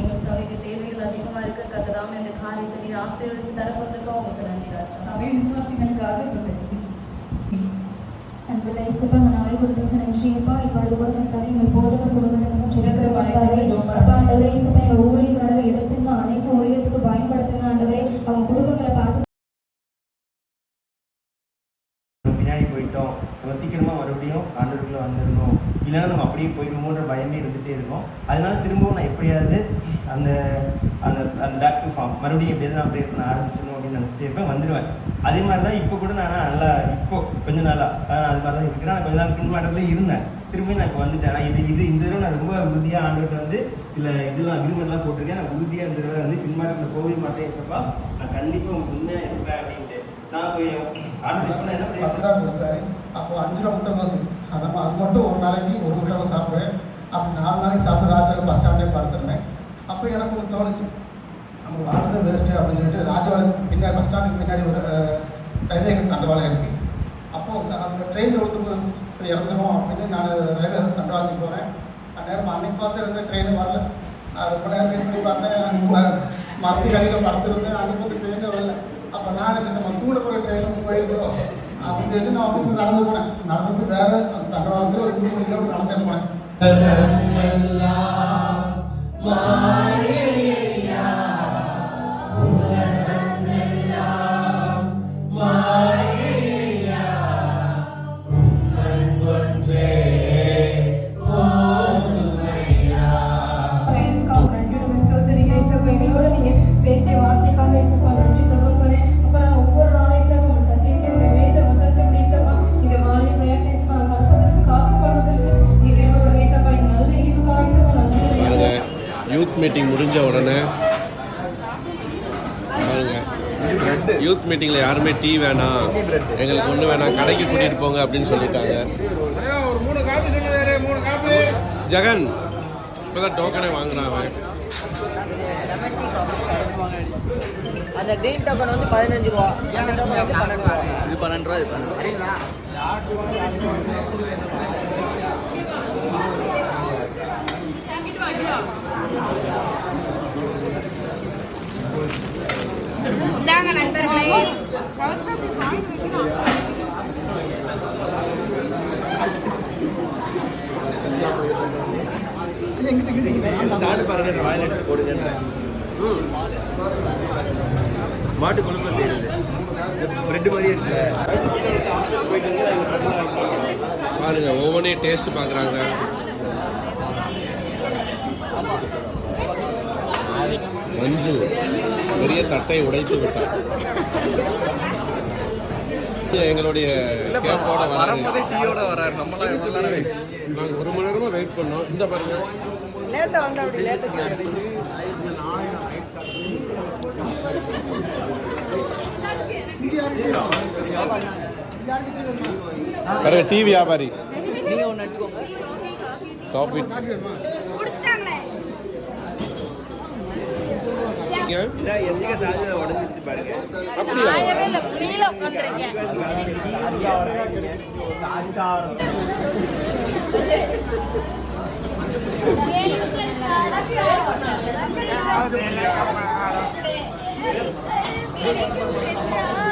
எங்கள் சபைக்கு தேவைகள் அதிகமா இருக்க கத்ததாமே அந்த காரியத்தை நீர் ஆசீர்வதிச்சு தரப்படுறதுக்கு உங்களுக்கு நன்றி ராஜா. சபை விசுவாசிகளுக்காக அன்புள்ள இயேசுப்பா இந்த நாளை கொடுத்ததுக்கு நன்றியப்பா. இப்பொழுது கூட கர்த்தாவே எங்கள் போதகர் குடும்பத்துக்கு ஆண்டவரே இயேசுப்பா எங்கள் ஊழியக்காரர் இடத்துல அநேக ஊழியத்துக்கு பயன்படுத்துங்க ஆண்டவரே. அவங்க குடும்பங்களை பார்த்து பின்னாடி போயிட்டோம் நம்ம சீக்கிரமாக மறுபடியும் ஆண்டவருக்குள்ளே வந்துடணும், இல்லைன்னா நம்ம அப்படியே போயிடுவோன்ற பயமே இருந்துகிட்டே இருக்கும். அதனால திரும்பவும் நான் எப்படியாவது அந்த அந்த அந்த பேக் டு ஃபார்ம் மறுபடியும் எப்படியாவது நான் ப்ரே பண்ண ஆரம்பிச்சிடணும் அப்படின்னு நினச்சிட்டே இருப்பேன், வந்துடுவேன். அதே மாதிரி தான் இப்போ கூட நான் நல்லா கொஞ்ச நாளாக அது மாதிரி தான் இருக்கிறேன். நான் கொஞ்ச நாள் பின்மாட்டத்தில் இருந்தேன், திரும்பி நான் இப்போ வந்துட்டேன். ஆனால் இந்த தடவை நான் ரொம்ப உறுதியாக ஆண்டவர்கிட்ட வந்து சில இதெல்லாம் அக்ரிமெண்ட்லாம் போட்டிருக்கேன். நான் உறுதியாக இந்த தடவை வந்து பின்மாட்டத்தில் போகவே மாட்டேன் ஏசப்பா, நான் கண்டிப்பாக உண்மையாக இருப்பேன் அப்படின்ட்டு நான் போய் ஆண்டவர் என்ன 10 ரூபா கொடுத்தாரு. அப்போ 5 ரூபா முட்டைக்கோசு அது மட்டும் ஒரு நாளைக்கு ஒரு முட்டைக்கோஸ் சாப்பிடுவேன். அப்படி 4 நாளைக்கு சாப்பிட்டு ராஜாவில் பஸ் ஸ்டாண்ட்லேயே படுத்துருந்தேன். அப்போ எனக்கு ஒன்று தோணுச்சு, நம்ம வாழ்றது வேஸ்ட்டு அப்படின்னு சொல்லிட்டு ராஜாவுக்கு பின்னாடி பஸ் ஸ்டாண்டுக்கு பின்னாடி ஒரு ரயில்வே தண்டவாளம் இருக்குது. அப்போது ட்ரெயின் விட்டு இறந்துடும் அப்படின்னு நான் ரயில்வே தண்டவாளத்துக்கு போகிறேன். அந்நேரம் அன்னைக்கு பார்த்து இருந்த ட்ரெயின் வரல. ரொம்ப நேரம் வெயிட் பண்ணி பார்த்தேன், மரத்துக்கு அடியில் படுத்துருந்தேன், அன்னைக்கு பார்த்து ட்ரெயினே வரல. அப்போ நான் நம்ம தூட போகிற ட்ரெயினும் போயிருக்கோம் அப்படின்னு சொல்லிட்டு நான் அப்படி நடந்து போனேன். நடந்து போய் வேறு தண்டவாளத்தில் ஒரு 3 கிலோமீட்டர் நடந்தே போனேன். மீட்டிங் முடிஞ்ச உடனே பாருங்க, யூத் மீட்டிங்கில் யாருமே டீ வேணாம், எங்களுக்கு ஒன்று வேணாம், கடைக்கு கூட்டிகிட்டு போங்க அப்படின்னு சொல்லிட்டாங்க. ஜெகன் இப்போதான் டோக்கனே வாங்குறான் அவன். அந்த கிரீன் டோக்கன் வந்து 15 ரூபா, இந்த டோக்கன் வந்து 12 ரூபா. இது 12 ரூபா. இது சரிங்களா? மாட்டு கொழுப்பு செய்யறது பிரெட் மாதிரி இருக்கு பாருங்க, ஒவ்வொன்றையும் டேஸ்ட் பார்க்குறாங்க. மஞ்சு பெரிய தட்டை உடைத்து விட்டார். எங்களுடைய கேப்போட வரும்போதே டீயோட வராரு. நம்மளாம் எவ்வளோ நேரம் wait நாங்கள் 1 மணி நேரமாக வெயிட் பண்ணோம். இந்த பாருங்க லேட்டாக வந்து அப்படி லேட்டஸ்ட் பாருங்க டீ வியாபாரி நீங்கள் ஒன்று எடுத்துக்கோங்க. காஃபி எந்திரிக்க சார்ஜர் உடஞ்சிச்சு பாருங்க. சாயவே இல்லை, ஃப்ரீல உட்காந்துருக்கேன். Thank you.